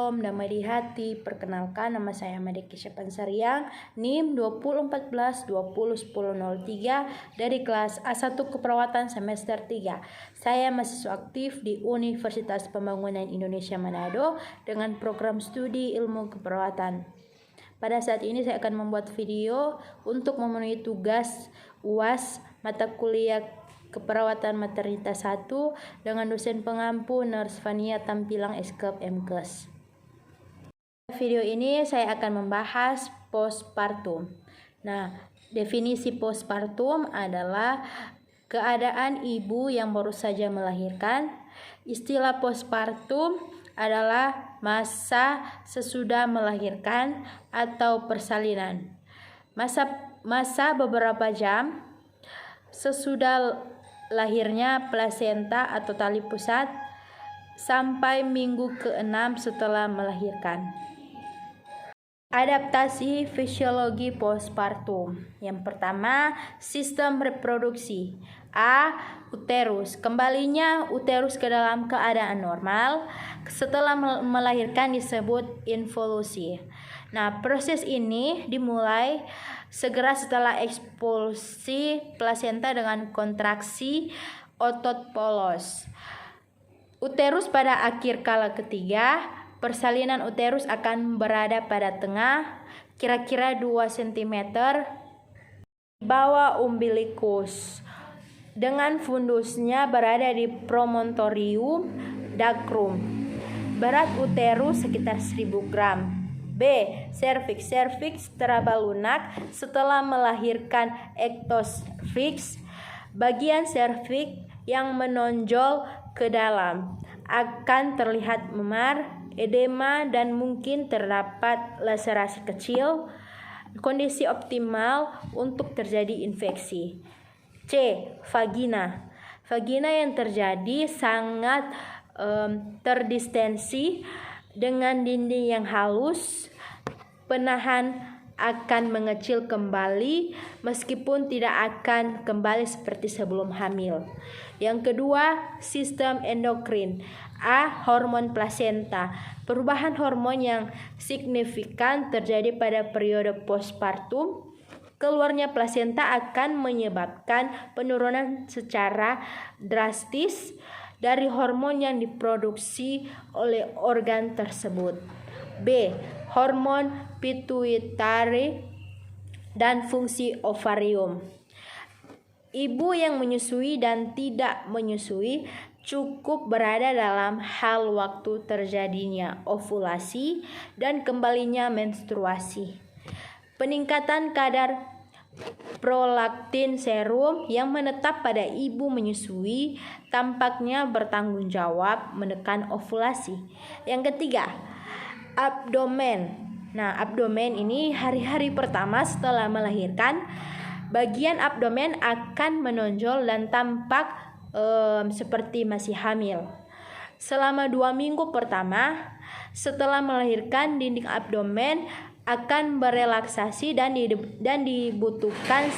Shalom, damai di hati. Perkenalkan, nama saya Made Kesha Pansariang, NIM 2014-201003 dari kelas A1 Keperawatan semester 3. Saya mahasiswa aktif di Universitas Pembangunan Indonesia Manado dengan program studi ilmu keperawatan. Pada saat ini saya akan membuat video untuk memenuhi tugas UAS mata kuliah Keperawatan Maternitas 1 dengan dosen pengampu Nurse Fania Tampilang Eskep MKes. Video ini saya akan membahas postpartum. Nah, definisi postpartum adalah keadaan ibu yang baru saja melahirkan. Istilah postpartum adalah masa sesudah melahirkan atau persalinan. Masa beberapa jam sesudah lahirnya plasenta atau tali pusat sampai minggu ke-6 setelah melahirkan. Adaptasi fisiologi postpartum. Yang pertama, sistem reproduksi. A. Uterus. Kembalinya uterus ke dalam keadaan normal setelah melahirkan disebut involusi. Nah, proses ini dimulai segera setelah ekspulsi plasenta dengan kontraksi otot polos. Uterus pada akhir kala ketiga, persalinan uterus akan berada pada tengah, kira-kira 2 cm di bawah umbilikus, dengan fundusnya berada di promontorium dacrum. Berat uterus sekitar 1000 gram. B. Serviks. Serviks teraba lunak setelah melahirkan ectocervix. Bagian serviks yang menonjol ke dalam akan terlihat memar, edema, dan mungkin terdapat laserasi kecil. Kondisi optimal untuk terjadi infeksi. C. Vagina. Vagina yang terjadi sangat terdistensi dengan dinding yang halus. Penahan akan mengecil kembali meskipun tidak akan kembali seperti sebelum hamil. Yang kedua, sistem endokrin. A. Hormon plasenta. Perubahan hormon yang signifikan terjadi pada periode postpartum. Keluarnya plasenta akan menyebabkan penurunan secara drastis dari hormon yang diproduksi oleh organ tersebut. B. Hormon pituitari dan fungsi ovarium. Ibu yang menyusui dan tidak menyusui cukup berada dalam hal waktu terjadinya ovulasi dan kembalinya menstruasi. Peningkatan kadar prolaktin serum yang menetap pada ibu menyusui tampaknya bertanggung jawab menekan ovulasi. Yang ketiga, abdomen. Nah, abdomen ini hari-hari pertama setelah melahirkan, bagian abdomen akan menonjol dan tampak seperti masih hamil. Selama 2 minggu pertama setelah melahirkan, dinding abdomen akan berelaksasi dan dibutuhkan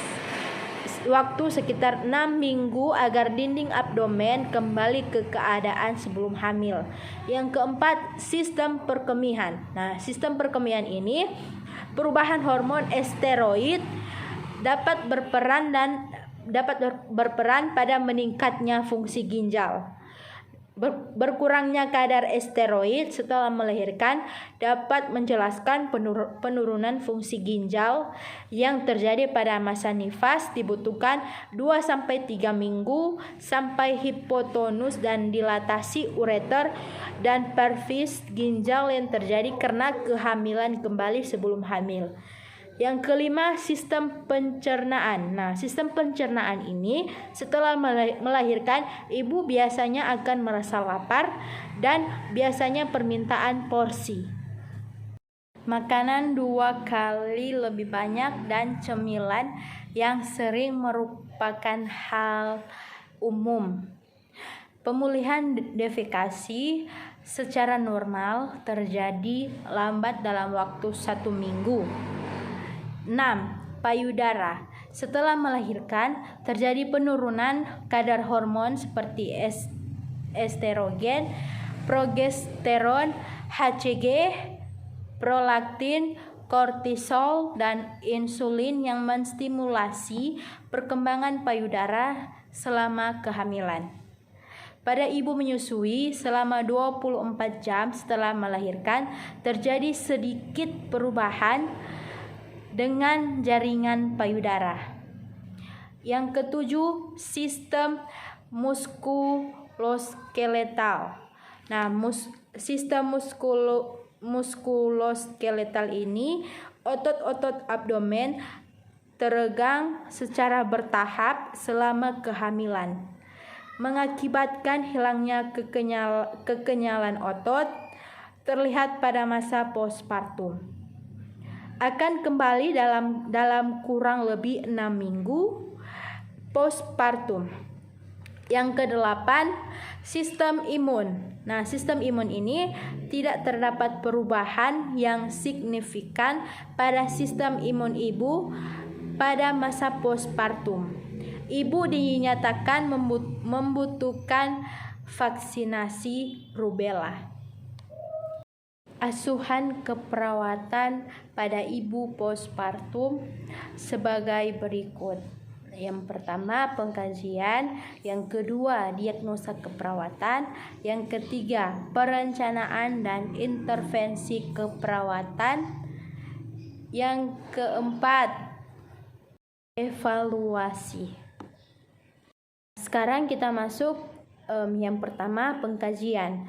waktu sekitar 6 minggu agar dinding abdomen kembali ke keadaan sebelum hamil. Yang keempat, sistem perkemihan. Nah, sistem perkemihan ini perubahan hormon esteroid dapat berperan pada meningkatnya fungsi ginjal. Berkurangnya kadar esteroid setelah melahirkan dapat menjelaskan penurunan fungsi ginjal yang terjadi pada masa nifas. Dibutuhkan 2-3 minggu sampai hipotonus dan dilatasi ureter dan pelvis ginjal yang terjadi karena kehamilan kembali sebelum hamil. Yang kelima, sistem pencernaan. Nah, sistem pencernaan ini setelah melahirkan, ibu biasanya akan merasa lapar dan biasanya permintaan porsi makanan 2 kali lebih banyak dan cemilan yang sering merupakan hal umum. Pemulihan defekasi secara normal terjadi lambat dalam waktu 1 minggu. 6. Payudara. Setelah melahirkan, terjadi penurunan kadar hormon seperti estrogen, progesteron, HCG, prolaktin, kortisol, dan insulin yang menstimulasi perkembangan payudara selama kehamilan. Pada ibu menyusui, selama 24 jam setelah melahirkan, terjadi sedikit perubahan dengan jaringan payudara. Yang ketujuh, sistem muskuloskeletal. Nah, sistem muskuloskeletal ini, otot-otot abdomen teregang secara bertahap selama kehamilan, mengakibatkan hilangnya kekenyalan otot terlihat pada masa postpartum. Akan kembali dalam kurang lebih 6 minggu postpartum. Yang kedelapan, sistem imun. Nah, sistem imun ini tidak terdapat perubahan yang signifikan pada sistem imun ibu pada masa postpartum. Ibu dinyatakan membutuhkan vaksinasi rubella. Asuhan keperawatan pada ibu postpartum sebagai berikut. Yang pertama, pengkajian. Yang kedua, diagnosa keperawatan. Yang ketiga, perencanaan dan intervensi keperawatan. Yang keempat, evaluasi. Sekarang kita masuk yang pertama, pengkajian.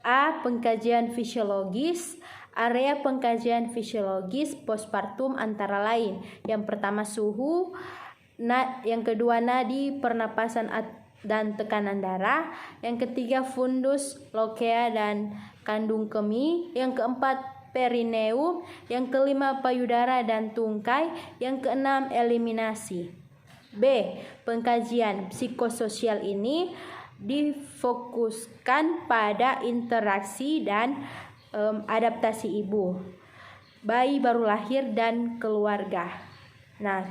A. Pengkajian fisiologis. Area pengkajian fisiologis postpartum antara lain. Yang pertama, suhu. Yang kedua, nadi, pernapasan dan tekanan darah. Yang ketiga, fundus, lokea dan kandung kemih. Yang keempat, perineum. Yang kelima, payudara dan tungkai. Yang keenam, eliminasi. B. Pengkajian psikososial ini difokuskan pada interaksi dan adaptasi ibu, bayi baru lahir, dan keluarga. Nah,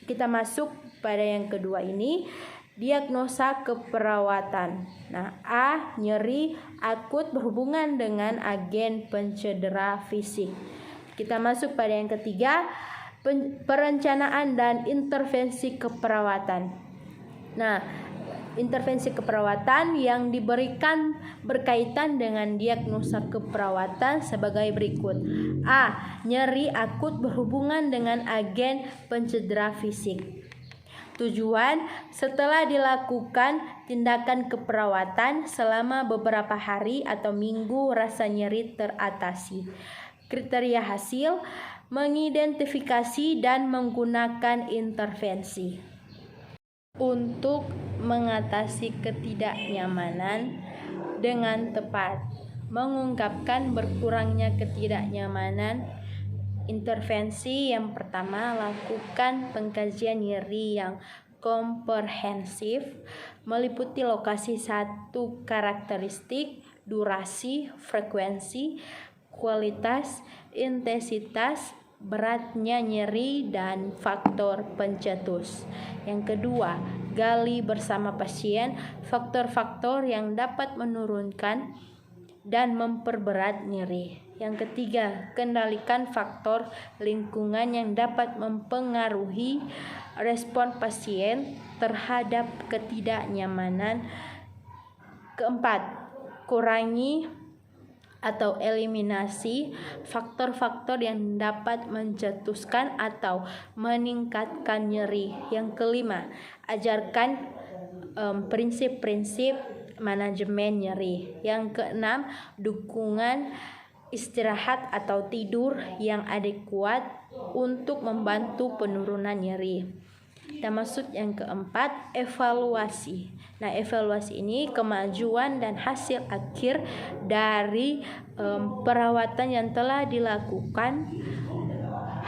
kita masuk pada yang kedua ini, diagnosa keperawatan. Nah, A. Nyeri akut berhubungan dengan agen pencedera fisik. Kita masuk pada yang ketiga, perencanaan dan intervensi keperawatan. Nah, intervensi keperawatan yang diberikan berkaitan dengan diagnosa keperawatan sebagai berikut. A. Nyeri akut berhubungan dengan agen pencedera fisik. Tujuan, setelah dilakukan tindakan keperawatan selama beberapa hari atau minggu rasa nyeri teratasi. Kriteria hasil, mengidentifikasi dan menggunakan intervensi. Untuk mengatasi ketidaknyamanan dengan tepat, mengungkapkan berkurangnya ketidaknyamanan. Intervensi yang pertama, lakukan pengkajian nyeri yang komprehensif, meliputi lokasi satu karakteristik, durasi, frekuensi, kualitas, intensitas, beratnya nyeri, dan faktor pencetus. Yang kedua, gali bersama pasien faktor-faktor yang dapat menurunkan dan memperberat nyeri. Yang ketiga, kendalikan faktor lingkungan yang dapat mempengaruhi respon pasien terhadap ketidaknyamanan. Keempat, kurangi atau eliminasi faktor-faktor yang dapat mencetuskan atau meningkatkan nyeri. Yang kelima, ajarkan prinsip-prinsip manajemen nyeri. Yang keenam, dukungan istirahat atau tidur yang adekuat untuk membantu penurunan nyeri. Kita masuk yang keempat, evaluasi. Nah, evaluasi ini kemajuan dan hasil akhir dari perawatan yang telah dilakukan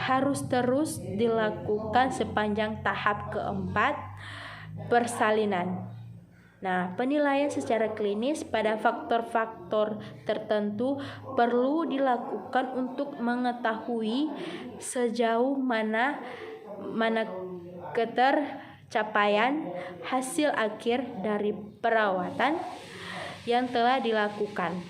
harus terus dilakukan sepanjang tahap keempat, persalinan. Nah, penilaian secara klinis pada faktor-faktor tertentu perlu dilakukan untuk mengetahui sejauh mana ketercapaian hasil akhir dari perawatan yang telah dilakukan.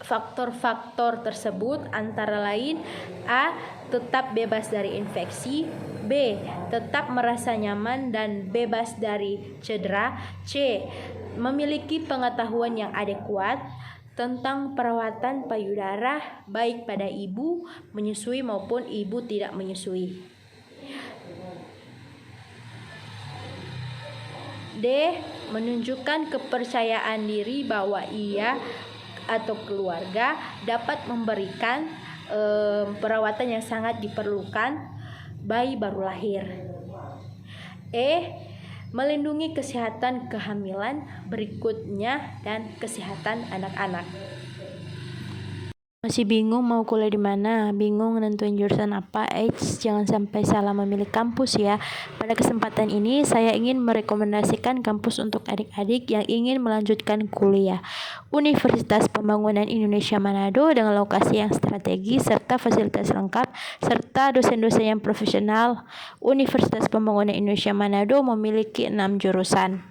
Faktor-faktor tersebut antara lain: A. Tetap bebas dari infeksi, B. Tetap merasa nyaman dan bebas dari cedera, C. Memiliki pengetahuan yang adekuat tentang perawatan payudara baik pada ibu menyusui maupun ibu tidak menyusui. D. Menunjukkan kepercayaan diri bahwa ia atau keluarga dapat memberikan perawatan yang sangat diperlukan bayi baru lahir. E. Melindungi kesehatan kehamilan berikutnya dan kesehatan anak-anak. Masih bingung mau kuliah di mana? Bingung nentuin jurusan apa? Jangan sampai salah memilih kampus ya. Pada kesempatan ini saya ingin merekomendasikan kampus untuk adik-adik yang ingin melanjutkan kuliah. Universitas Pembangunan Indonesia Manado dengan lokasi yang strategis serta fasilitas lengkap serta dosen-dosen yang profesional. Universitas Pembangunan Indonesia Manado memiliki 6 jurusan.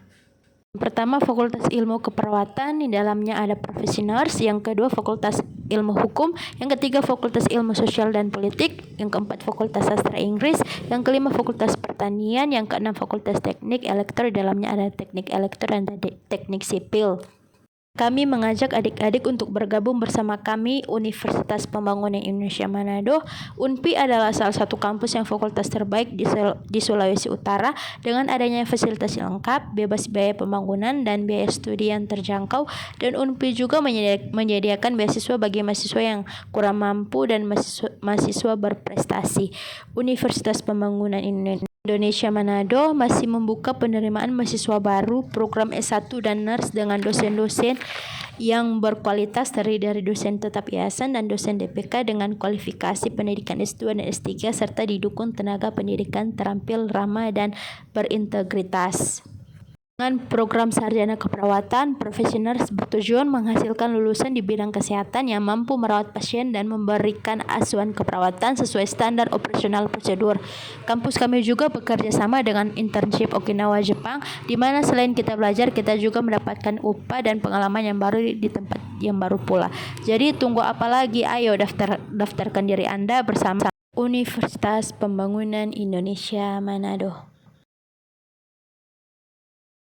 Pertama, Fakultas Ilmu Keperawatan, di dalamnya ada Profesi Nurse. Yang kedua, Fakultas Ilmu Hukum. Yang ketiga, Fakultas Ilmu Sosial dan Politik. Yang keempat, Fakultas Sastra Inggris. Yang kelima, Fakultas Pertanian. Yang keenam, Fakultas Teknik Elektro, di dalamnya ada Teknik Elektro dan Teknik Sipil. Kami mengajak adik-adik untuk bergabung bersama kami Universitas Pembangunan Indonesia Manado. UNPI adalah salah satu kampus yang fakultas terbaik di Sulawesi Utara dengan adanya fasilitas yang lengkap, bebas biaya pembangunan dan biaya studi yang terjangkau. Dan UNPI juga menyediakan beasiswa bagi mahasiswa yang kurang mampu dan mahasiswa berprestasi. Universitas Pembangunan Indonesia Manado masih membuka penerimaan mahasiswa baru program S1 dan Nurse dengan dosen-dosen yang berkualitas terdiri dari dosen tetap yayasan dan dosen DPK dengan kualifikasi pendidikan S2 dan S3 serta didukung tenaga pendidikan terampil, ramah, dan berintegritas. Dengan program sarjana keperawatan, Profesi Nurse bertujuan menghasilkan lulusan di bidang kesehatan yang mampu merawat pasien dan memberikan asuhan keperawatan sesuai standar operasional prosedur. Kampus kami juga bekerja sama dengan Internship Okinawa Jepang, di mana selain kita belajar, kita juga mendapatkan upah dan pengalaman yang baru di tempat yang baru pula. Jadi tunggu apa lagi? Ayo daftarkan diri Anda bersama Universitas Pembangunan Indonesia Manado.